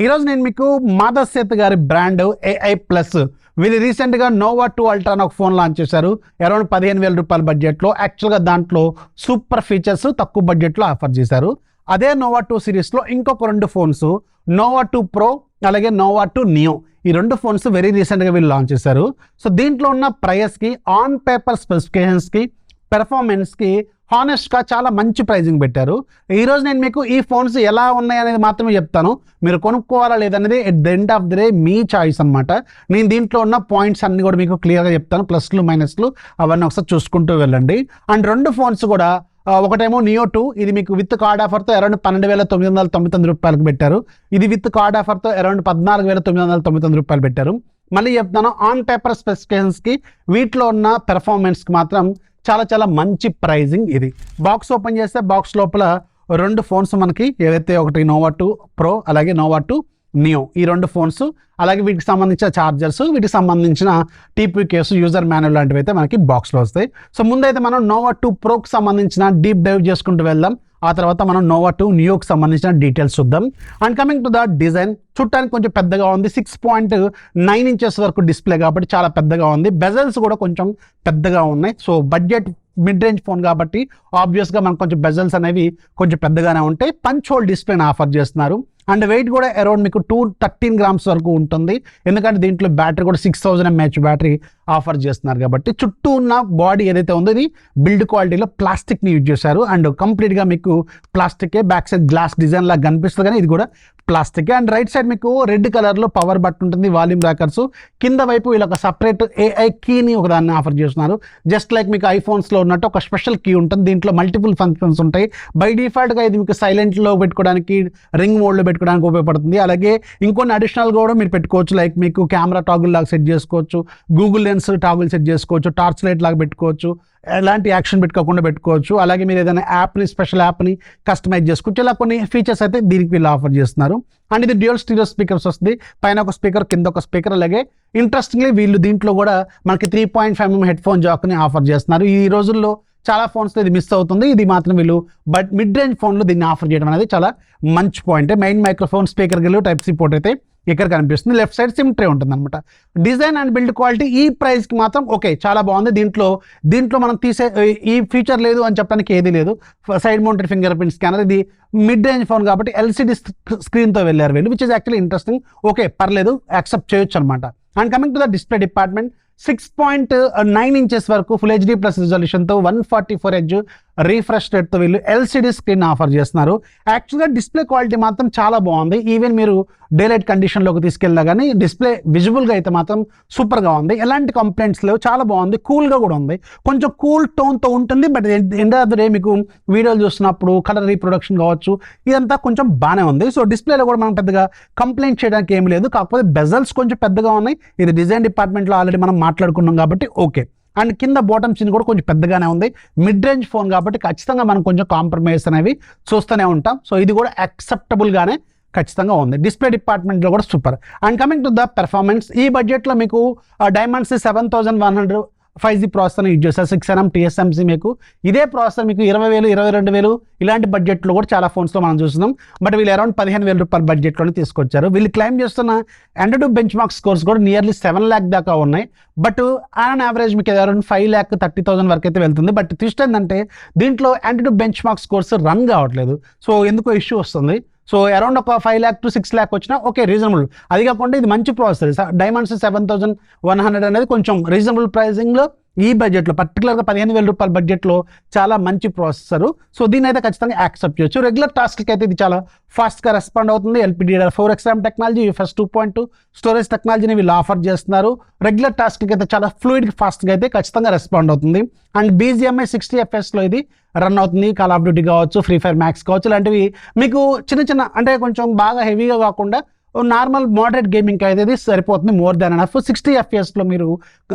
ఈరోజు నేను మీకు మాధవ్ గారి బ్రాండ్ AI ప్లస్ వీళ్ళు రీసెంట్గా నోవా 2 అల్ట్రా ఒక ఫోన్ లాంచ్ చేశారు. అరౌండ్ 15,000 రూపాయల బడ్జెట్లో. యాక్చువల్గా దాంట్లో సూపర్ ఫీచర్స్ తక్కువ బడ్జెట్లో ఆఫర్ చేశారు. అదే నోవా 2 సిరీస్లో ఇంకొక 2 ఫోన్స్ నోవా 2 ప్రో అలాగే నోవా 2 నియో, ఈ 2 ఫోన్స్ వెరీ రీసెంట్గా వీళ్ళు లాంచ్ చేశారు. సో దీంట్లో ఉన్న ప్రైస్కి, ఆన్ పేపర్ స్పెసిఫికేషన్స్కి, పెర్ఫార్మెన్స్కి హానెస్ట్గా చాలా మంచి ప్రైజింగ్ పెట్టారు. ఈరోజు నేను మీకు ఈ ఫోన్స్ ఎలా ఉన్నాయి అనేది మాత్రమే చెప్తాను. మీరు కొనుక్కోవాలా లేదనేది at the end of the day me choice అనమాట. నేను దీంట్లో ఉన్న పాయింట్స్ అన్ని కూడా మీకు క్లియర్గా చెప్తాను, ప్లస్లు మైనస్లు అవన్నీ ఒకసారి చూసుకుంటూ వెళ్ళండి. అండ్ 2 ఫోన్స్ కూడా ఒకటేమో నియో 2, ఇది మీకు విత్ కార్డ్ ఆఫర్తో అరౌండ్ 12,999 రూపాయలకు పెట్టారు. ఇది విత్ కార్డ్ ఆఫర్తో అరౌండ్ 14,999 రూపాయలు పెట్టారు. మళ్ళీ చెప్తాను, ఆన్ పేపర్ స్పెసిఫికేషన్స్కి వీటిలో ఉన్న పెర్ఫార్మెన్స్కి మాత్రం చాలా చాలా మంచి ప్రైజింగ్. ఇది బాక్స్ ఓపెన్ చేస్తే బాక్స్ లోపల 2 ఫోన్స్ మనకి ఏదైతే ఒకటి నోవా 2 ప్రో అలాగే నోవా 2 నియో, ఈ 2 ఫోన్స్ అలాగే వీటికి సంబంధించిన ఛార్జర్స్, వీటికి సంబంధించిన టీపీ కేసు, యూజర్ మాన్యువల్ లాంటివి అయితే మనకి బాక్స్లో వస్తాయి. సో ముందైతే మనం నోవా 2 ప్రోకి సంబంధించిన డీప్ డైవ్ చేసుకుంటూ వెళ్దాం. ఆ తర్వాత మనం నోవా 2 నియోకి సంబంధించిన డీటెయిల్స్ చూద్దాం. And coming to the design, చూడటానికి కొంచెం పెద్దగా ఉంది. 6.9 ఇంచెస్ వరకు డిస్ప్లే కాబట్టి చాలా పెద్దగా ఉంది. బెజల్స్ కూడా కొంచెం పెద్దగా ఉన్నాయి. So budget mid range phone కాబట్టి ఆబ్వియస్గా మనకు కొంచెం బెజల్స్ అనేవి కొంచెం పెద్దగానే ఉంటాయి. పంచ్ హోల్ డిస్ప్లేని ఆఫర్ చేస్తున్నారు. అండ్ వెయిట్ కూడా అరౌండ్ మీకు 213 గ్రామ్స్ వరకు ఉంటుంది. ఎందుకంటే దీంట్లో బ్యాటరీ కూడా 6000 mAh బ్యాటరీ ఆఫర్ చేస్తున్నారు కాబట్టి. చుట్టూ ఉన్న బాడీ ఏదైతే ఉందో ఇది బిల్డ్ క్వాలిటీలో ప్లాస్టిక్ని యూజ్ చేశారు. అండ్ కంప్లీట్గా మీకు ప్లాస్టికే, బ్యాక్ సైడ్ గ్లాస్ డిజైన్ లాగా కనిపిస్తుంది కానీ ఇది కూడా ప్లాస్టిక్. అండ్ రైట్ సైడ్ మీకు రెడ్ కలర్లో పవర్ బటన్ ఉంటుంది, వాల్యూమ్ ర్యాకర్స్. కింద వైపు వీళ్ళు ఒక సపరేట్ AI కీని ఒకదాన్ని ఆఫర్ చేస్తున్నారు. జస్ట్ లైక్ మీకు ఐఫోన్స్లో ఉన్నట్టు ఒక స్పెషల్ కీ ఉంటుంది. దీంట్లో మల్టిపుల్ ఫంక్షన్స్ ఉంటాయి. బై డిఫాల్ట్గా ఇది మీకు సైలెంట్లో పెట్టుకోవడానికి, రింగ్ మోడ్లో పెట్టుకోవడానికి ఉపయోగపడుతుంది. అలాగే ఇంకొన్ని అడిషనల్గా కూడా మీరు పెట్టుకోవచ్చు. లైక్ మీకు కెమెరా టాగుల్ లాగా సెట్ చేసుకోవచ్చు, గూగుల్ లెన్స్ టాగుల్ సెట్ చేసుకోవచ్చు, టార్చ్ లైట్ లాగా పెట్టుకోవచ్చు, ఎలాంటి యాక్షన్ పెట్టుకోకుండా పెట్టుకోవచ్చు. అలాగే మీరు ఏదైనా యాప్ని, స్పెషల్ యాప్ని కస్టమైజ్ చేసుకోవచ్చు. ఇలా కొన్ని ఫీచర్స్ అయితే దీనికి వీళ్ళు ఆఫర్ చేస్తున్నారు. అండ్ ఇది డ్యూయల్ స్టీరియో స్పీకర్స్ వస్తుంది. పైన ఒక స్పీకర్, కింద ఒక స్పీకర్. అలాగే ఇంట్రెస్టింగ్లీ వీళ్ళు దీంట్లో కూడా మనకి 3.5mm హెడ్ ఫోన్ జాక్ని ఆఫర్ చేస్తున్నారు. ఈ రోజుల్లో చాలా ఫోన్స్లో ఇది మిస్ అవుతుంది. ఇది మాత్రం వీళ్ళు మిడ్ రేంజ్ ఫోన్లో దీన్ని ఆఫర్ చేయడం అనేది చాలా మంచి పాయింట్. మెయిన్ మైక్రోఫోన్, స్పీకర్ గిల్లు, Type-C పోర్ట్ అయితే ఇక్కడ కనిపిస్తుంది. లెఫ్ట్ సైడ్ సిమ్ ట్రే ఉంటుంది అనమాట. డిజైన్ అండ్ బిల్డ్ క్వాలిటీ ఈ ప్రైస్కి మాత్రం ఓకే, చాలా బాగుంది. దీంట్లో మనం తీసే ఈ ఫీచర్ లేదు అని చెప్పడానికి ఏది లేదు. Side mounted fingerprint scanner. ఇది మిడ్ రేంజ్ ఫోన్ కాబట్టి LCD స్క్రీన్తో వెళ్ళారు వీళ్ళు, which is actually interesting. Okay, పర్లేదు, యాక్సెప్ట్ చేయొచ్చు అనమాట. And coming to the display department, 6.9 inches వరకు ఫుల్ HD ప్లస్ రిజల్యూషన్తో 144Hz రీఫ్రెష్ రేట్తో వీళ్ళు LCD స్క్రీన్ ఆఫర్ చేస్తున్నారు. యాక్చువల్గా డిస్ప్లే క్వాలిటీ మాత్రం చాలా బాగుంది. ఈవెన్ మీరు డేలైట్ కండిషన్లోకి తీసుకెళ్ళినా కానీ డిస్ప్లే విజిబుల్గా అయితే మాత్రం సూపర్గా ఉంది. ఎలాంటి కంప్లైంట్స్ లేవు, చాలా బాగుంది. కూల్గా కూడా ఉంది, కొంచెం కూల్ టోన్తో ఉంటుంది. But end of the day మీకు వీడియోలు చూస్తున్నప్పుడు కలర్ రీప్రొడక్షన్ కావచ్చు, ఇదంతా కొంచెం బాగానే ఉంది. సో డిస్ప్లేలో కూడా మనం పెద్దగా కంప్లైంట్ చేయడానికి ఏమి లేదు. కాకపోతే బెజల్స్ కొంచెం పెద్దగా ఉన్నాయి. ఇది డిజైన్ డిపార్ట్మెంట్లో ఆల్రెడీ మనం మాట్లాడుకున్నాం కాబట్టి ఓకే. అండ్ కింద బాటమ్ చిన్ కూడా కొంచెం పెద్దగానే ఉంది. మిడ్ రేంజ్ ఫోన్ కాబట్టి ఖచ్చితంగా మనం కొంచెం కాంప్రమైజ్ అనేవి చూస్తూనే ఉంటాం. సో ఇది కూడా యాక్సెప్టబుల్గానే ఖచ్చితంగా ఉంది. డిస్ప్లే డిపార్ట్మెంట్లో కూడా super. And coming to the performance, ఈ బడ్జెట్లో మీకు డైమండ్స్ 7100 5G ప్రాసెసర్ని యూజ్ చేస్తారు. 6nm TSMC. మీకు ఇదే ప్రాసెసర్ మీకు 20,000, 22,000 ఇలాంటి బడ్జెట్లో కూడా చాలా ఫోన్స్లో మనం చూస్తున్నాం. బట్ వీళ్ళు అరౌండ్ 15,000 రూపాయల బడ్జెట్లోనే తీసుకొచ్చారు. వీళ్ళు క్లైమ్ చేస్తున్న AnTuTu బెంచ్ మార్క్ స్కోర్స్ కూడా నియర్లీ 7 lakh దాకా ఉన్నాయి. బట్ ఆన్ యావరేజ్ మీకు అరౌండ్ 5,30,000 వరకు అయితే వెళ్తుంది. బట్ ట్విస్ట్ ఏంటంటే దీంట్లో AnTuTu bench mark scores run కావట్లేదు. సో ఎందుకో ఇష్యూ వస్తుంది. సో అరౌండ్ ఒక 5 lakh to 6 lakh వచ్చినా ఓకే, రీజనబుల్. అది కాకుండా ఇది మంచి ప్రాసెసర్. డైమండ్స్ 7100 అనేది కొంచెం రీజనబుల్ ప్రైజింగ్లో ఈ బడ్జెట్లో, పర్టికులర్గా 15,000 రూపాయల బడ్జెట్లో చాలా మంచి ప్రాసెసరు. సో దీన్ని అయితే ఖచ్చితంగా యాక్సెప్ట్ చేయొచ్చు. రెగ్యులర్ టాస్క్కి అయితే ఇది చాలా ఫాస్ట్గా రెస్పాండ్ అవుతుంది. LPDDR4X RAM technology, UFS 2.2 storage టెక్నాలజీని వీళ్ళు ఆఫర్ చేస్తున్నారు. రెగ్యులర్ టాస్క్కి అయితే చాలా ఫ్లూయిడ్గా, ఫాస్ట్గా అయితే ఖచ్చితంగా రెస్పాండ్ అవుతుంది. అండ్ BGMI 60 FPS ఇది రన్ అవుతుంది. కాల్ ఆఫ్ డ్యూటీ కావచ్చు, ఫ్రీ ఫైర్ మ్యాక్స్ కావచ్చు, ఇలాంటివి మీకు చిన్న అంటే కొంచెం బాగా హెవీగా కాకుండా నార్మల్ మోడరేట్ గేమింగ్కి అయితే ఇది సరిపోతుంది. More than enough. 60 FPSలో మీరు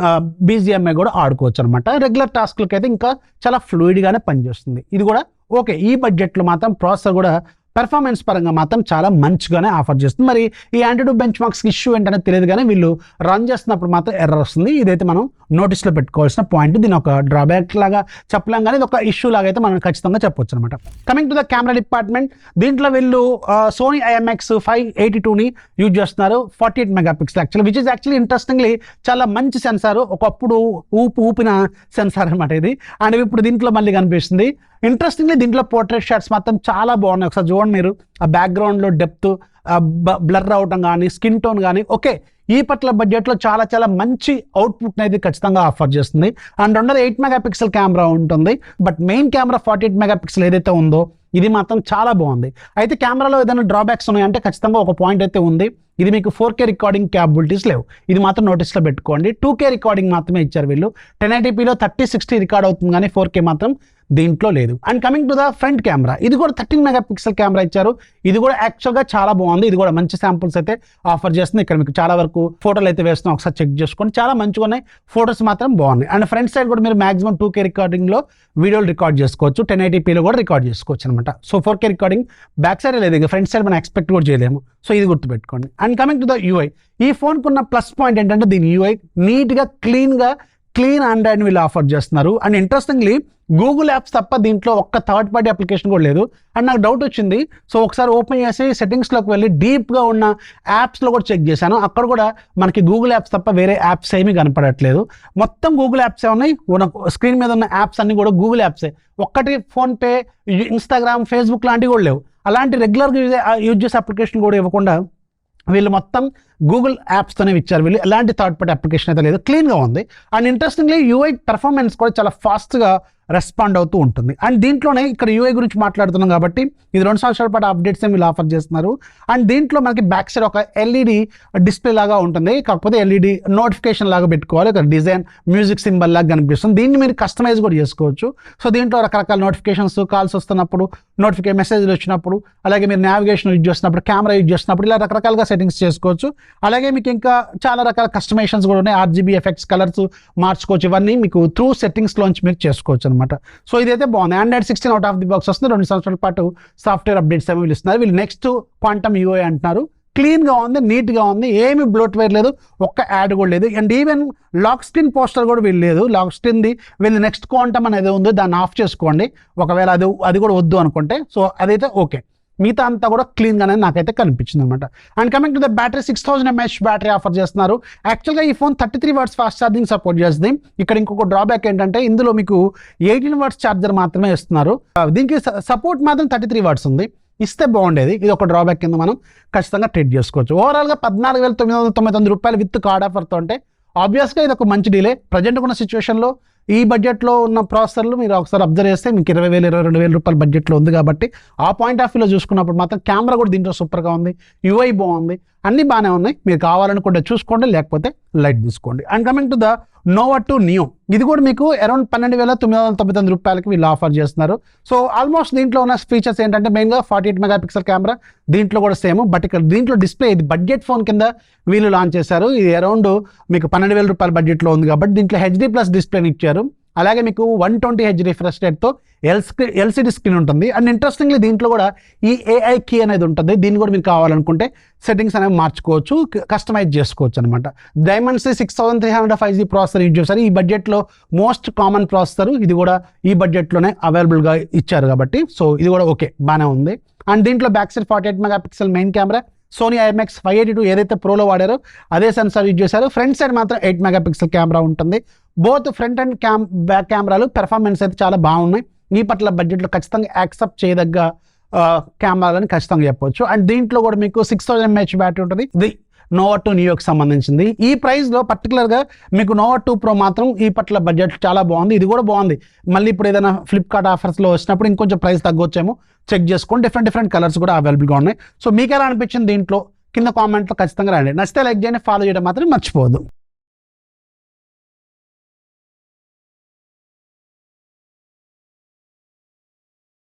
BGMI కూడా ఆడుకోవచ్చు అనమాట. రెగ్యులర్ టాస్క్లకి అయితే ఇంకా చాలా ఫ్లూయిడ్గానే పనిచేస్తుంది. ఇది కూడా ఓకే. ఈ బడ్జెట్లో మాత్రం ప్రాసెసర్ కూడా పెర్ఫార్మెన్స్ పరంగా మాత్రం చాలా మంచిగానే ఆఫర్ చేస్తుంది. మరి ఈ యాంటిట్యూడ్ బెంచ్ మార్క్స్ ఇష్యూ ఏంటనే తెలియదు, కానీ వీళ్ళు రన్ చేస్తున్నప్పుడు మాత్రం ఎర్రర్ వస్తుంది. ఇదైతే మనం నోటీస్లో పెట్టుకోవాల్సిన పాయింట్. దీని ఒక డ్రాబ్యాక్ లాగా చెప్పలేం, కానీ ఇది ఒక ఇష్యూ లాగా అయితే మనం ఖచ్చితంగా చెప్పొచ్చు అనమాట. Coming to the camera department, దీంట్లో వీళ్ళు సోనీ IMX 582ని యూజ్ చేస్తున్నారు, 48 megapixel actual, which is actually interestingly చాలా మంచి సెన్సార్. ఒకప్పుడు ఊపిన సెన్సార్ అనమాట ఇది, అండ్ ఇప్పుడు దీంట్లో మళ్ళీ కనిపిస్తుంది. ఇంట్రెస్టింగ్లీ దీంట్లో పోర్ట్రేట్ షాట్స్ మాత్రం చాలా బాగున్నాయి. ఒకసారి చూడండి మీరు, ఆ బ్యాక్గ్రౌండ్లో డెప్త్, బ్లర్ అవటం కానీ, స్కిన్ టోన్ కానీ, ఓకే ఈ పట్ల బడ్జెట్లో చాలా చాలా మంచి అవుట్పుట్ అనేది ఖచ్చితంగా ఆఫర్ చేస్తుంది. అండ్ 8 మెగాపిక్సెల్ కెమెరా ఉంటుంది, బట్ మెయిన్ కెమెరా 48 మెగాపిక్సెల్ ఏదైతే ఉందో ఇది మాత్రం చాలా బాగుంది. అయితే కెమెరాలో ఏదైనా డ్రాబ్యాక్స్ ఉన్నాయంటే ఖచ్చితంగా ఒక పాయింట్ అయితే ఉంది, ఇది మీకు 4K రికార్డింగ్ క్యాపబిలిటీస్ లేవు. ఇది మాత్రం నోటీస్లో పెట్టుకోండి. 2K రికార్డింగ్ మాత్రమే ఇచ్చారు వీళ్ళు. 1080pలో 30-60 రికార్డ్ అవుతుంది, కానీ 4K మాత్రం దీంట్లో లేదు. And coming to the front camera, ఇది కూడా 13 మెగాపిక్సెల్ కెమెరా ఇచ్చారు. ఇది కూడా యాక్చువల్గా చాలా బాగుంది. ఇది కూడా మంచి శాంపుల్స్ అయితే ఆఫర్ చేస్తుంది. ఇక్కడ మీకు చాలా వరకు ఫోటోలు అయితే వేస్తున్నాం, ఒకసారి చెక్ చేసుకోండి. చాలా మంచిగా ఉన్నాయి, ఫోటోస్ మాత్రం బాగున్నాయి. అండ్ ఫ్రంట్ సైడ్ కూడా మీరు మాక్సిమం 2K రికార్డింగ్లో వీడియోలు రికార్డ్ చేసుకోవచ్చు, 1080pలో కూడా రికార్డ్ చేసుకోవచ్చు అనమాట. So 4K recording back side లేదు, ఇక ఫ్రంట్ సైడ్ మనం ఎక్స్పెక్ట్ కూడా చేయలేము. సో ఇది గుర్తుపెట్టుకోండి. And coming to the UI, ఈ ఫోన్కి ఉన్న ప్లస్ పాయింట్ ఏంటంటే దీని UI నీట్గా క్లీన్ ఆండ్రాయిడ్ వీళ్ళు ఆఫర్ చేస్తున్నారు. అండ్ ఇంట్రెస్టింగ్లీ గూగుల్ యాప్స్ తప్ప దీంట్లో ఒక్క థర్డ్ పార్టీ అప్లికేషన్ కూడా లేదు. అండ్ నాకు డౌట్ వచ్చింది, సో ఒకసారి ఓపెన్ చేసి సెట్టింగ్స్లోకి వెళ్ళి డీప్గా ఉన్న యాప్స్లో కూడా చెక్ చేశాను, అక్కడ కూడా మనకి గూగుల్ యాప్స్ తప్ప వేరే యాప్స్ ఏమీ కనపడట్లేదు. మొత్తం గూగుల్ యాప్సే ఉన్నాయి. స్క్రీన్ మీద ఉన్న యాప్స్ అన్నీ కూడా గూగుల్ యాప్సే. ఒక్కటి ఫోన్పే, ఇన్స్టాగ్రామ్, ఫేస్బుక్ లాంటివి కూడా లేవు. అలాంటి రెగ్యులర్గా యూజ్ చేసే అప్లికేషన్ కూడా ఇవ్వకుండా వీళ్ళు మొత్తం గూగుల్ యాప్స్తోనే ఇచ్చారు. వీళ్ళు ఎలాంటి థర్డ్ పార్టీ అప్లికేషన్ అయితే లేదు, క్లీన్గా ఉంది. అండ్ ఇంట్రెస్టింగ్లీ UI పెర్ఫార్మెన్స్ కూడా చాలా ఫాస్ట్గా రెస్పాండ్ అవుతూ ఉంటుంది. అండ్ దీంట్లోనే ఇక్కడ UI గురించి మాట్లాడుతున్నాం కాబట్టి ఇది 2 సంవత్సరాల పాటు అప్డేట్స్ వీళ్ళు ఆఫర్ చేస్తున్నారు. అండ్ దీంట్లో మనకి బ్యాక్ సైడ్ ఒక LED డిస్ప్లే లాగా ఉంటుంది, కాకపోతే LED నోటిఫికేషన్ లాగా పెట్టుకోవాలి. ఇక్కడ డిజైన్ మ్యూజిక్ సింబల్ లాగా కనిపిస్తుంది. దీన్ని మీరు కస్టమైజ్ కూడా చేసుకోవచ్చు. సో దీంట్లో రకరకాల నోటిఫికేషన్స్, కాల్స్ వస్తున్నప్పుడు, మెసేజ్లు వచ్చినప్పుడు, అలాగే మీరు నావిగేషన్ యూజ్ చేస్తున్నప్పుడు, కెమెరా యూజ్ చేస్తున్నప్పుడు ఇలా రకరకాలుగా సెట్టింగ్స్ చేసుకోవచ్చు. అలాగే మీకు ఇంకా చాలా రకాల కస్టమైజేషన్స్ కూడా ఉన్నాయి. RGB ఎఫెక్ట్స్, కలర్స్ మార్చుకోవచ్చు. ఇవన్నీ మీకు త్రూ సెట్టింగ్స్లోంచి మీరు చేసుకోవచ్చు అనమాట. సో ఇదైతే బాగుంది. Android 16 out of the box వస్తుంది. 2 సంవత్సరాల పాటు సాఫ్ట్వేర్ అప్డేట్స్ ఏమో వీళ్ళు ఇస్తున్నారు. వీళ్ళు నెక్స్ట్ క్వాంటమ్ UI అంటున్నారు. క్లీన్గా ఉంది, నీట్గా ఉంది, ఏమి బ్లోట్వేర్ లేదు, ఒక్క యాడ్ కూడా లేదు. And even lock screen poster కూడా వీళ్ళు లేదు. లాక్ స్క్రీన్ది వీళ్ళు నెక్స్ట్ క్వాంటమ్ అనేది ఉంది, దాన్ని ఆఫ్ చేసుకోండి ఒకవేళ అది కూడా వద్దు అనుకుంటే. సో అదైతే ఓకే, మిగతా అంతా కూడా క్లీన్గానే నాకైతే కనిపించింది అనమాట. And coming to the battery, 6000 mAh battery offer చేస్తున్నారు. యాక్చువల్గా ఈ phone 33 watts fast charging support చేస్తుంది. ఇక్కడ ఇంకొక డ్రాబ్యాక్ ఏంటంటే ఇందులో మీకు 18 watts ఛార్జర్ మాత్రమే ఇస్తున్నారు. దీనికి సపోర్ట్ మాత్రం 33 watts ఉంది, ఇస్తే బాగుండేది. ఇది ఒక డ్రాబ్యాక్ కింద మనం ఖచ్చితంగా ట్రీట్ చేసుకోవచ్చు. ఓవరాల్గా 14,999 రూపాయలు విత్ కార్డ్ ఆఫర్తో అంటే ఆబ్వియస్గా ఇది ఒక మంచి డీలే. ప్రజెంట్ ఉన్న సిచ్యువేషన్లో ఈ బడ్జెట్లో ఉన్న ప్రాసెసర్లు మీరు ఒకసారి అబ్జర్వ్ చేస్తే మీకు 20,000, 22,000 రూపాయల బడ్జెట్లో ఉంది కాబట్టి ఆ పాయింట్ ఆఫ్ వ్యూలో చూసుకున్నప్పుడు మాత్రం కెమెరా కూడా దీంట్లో సూపర్గా ఉంది, UI బాగుంది, అన్నీ బాగానే ఉన్నాయి. మీరు కావాలనుకుంటే చూసుకోండి, లేకపోతే లైట్ తీసుకోండి. And coming to the Nova 2 Neo, ఇది కూడా మీకు అరౌండ్ 12,999 రూపాయలకి వీళ్ళు ఆఫర్ చేస్తున్నారు. సో ఆల్మోస్ట్ దీంట్లో ఉన్న ఫీచర్స్ ఏంటంటే మెయిన్గా 48 మెగాపిక్సెల్ కెమెరా, దీంట్లో కూడా సేమ్. బట్ ఇక్కడ దీంట్లో డిస్ప్లే ఇది బడ్జెట్ ఫోన్ కింద వీళ్ళు లాంచ్ చేశారు. ఇది అరౌండ్ మీకు 12,000 రూపాయల బడ్జెట్లో ఉంది కాబట్టి దీంట్లో HD+ డిస్ప్లేని ఇచ్చారు. అలాగే మీకు 120Hz రిఫ్రెష్ రేట్తో LCD స్క్రీన్ ఉంటుంది. అండ్ ఇంట్రెస్టింగ్లీ దీంట్లో కూడా ఈ AI కీ అనేది ఉంటుంది. దీన్ని కూడా మీరు కావాలనుకుంటే సెట్టింగ్స్ అనేవి మార్చుకోవచ్చు, కస్టమైజ్ చేసుకోవచ్చు అనమాట. Dimensity 6300 5G ప్రాసెసర్ యూజ్ చేస్తారు. ఈ బడ్జెట్లో మోస్ట్ కామన్ ప్రాసెసర్, ఇది కూడా ఈ బడ్జెట్లోనే అవైలబుల్గా ఇచ్చారు కాబట్టి సో ఇది కూడా ఓకే, బాగానే ఉంది. అండ్ దీంట్లో back side 48 megapixel main camera, Sony IMX 582 ఏదైతే ప్రోలో వాడారో అదే సెన్సార్ యూజ్ చేశారు. ఫ్రంట్ సైడ్ మాత్రం 8 మెగాపిక్సెల్ కెమెరా ఉంటుంది. బోత్ ఫ్రంట్ అండ్ బ్యాక్ కెమెరాలు పెర్ఫార్మెన్స్ అయితే చాలా బాగున్నాయి. ఈ పట్ల బడ్జెట్లో ఖచ్చితంగా యాక్సెప్ట్ చేయదగ్గ కెమెరాలని ఖచ్చితంగా చెప్పవచ్చు. అండ్ దీంట్లో కూడా మీకు 6000 mAh బ్యాటరీ ఉంటుంది. ఇది Nova 2 Neoకి సంబంధించింది. ఈ ప్రైస్లో పర్టికులర్గా మీకు Nova 2 Pro మాత్రం ఈ పట్ల బడ్జెట్ చాలా బాగుంది. ఇది కూడా బాగుంది. మళ్ళీ ఇప్పుడు ఏదైనా ఫ్లిప్కార్ట్ ఆఫర్స్లో వచ్చినప్పుడు ఇంకొంచెం ప్రైస్ తగ్గొచ్చేమో చెక్ చేసుకోండి. డిఫరెంట్ కలర్స్ కూడా అవైలబుల్గా ఉన్నాయి. సో మీకు ఎలా అనిపించింది దీంట్లో కింద కామెంట్లో ఖచ్చితంగా రండి. నచ్చితే లైక్ చేయండి, ఫాలో చేయడం మాత్రం మర్చిపోవద్దు.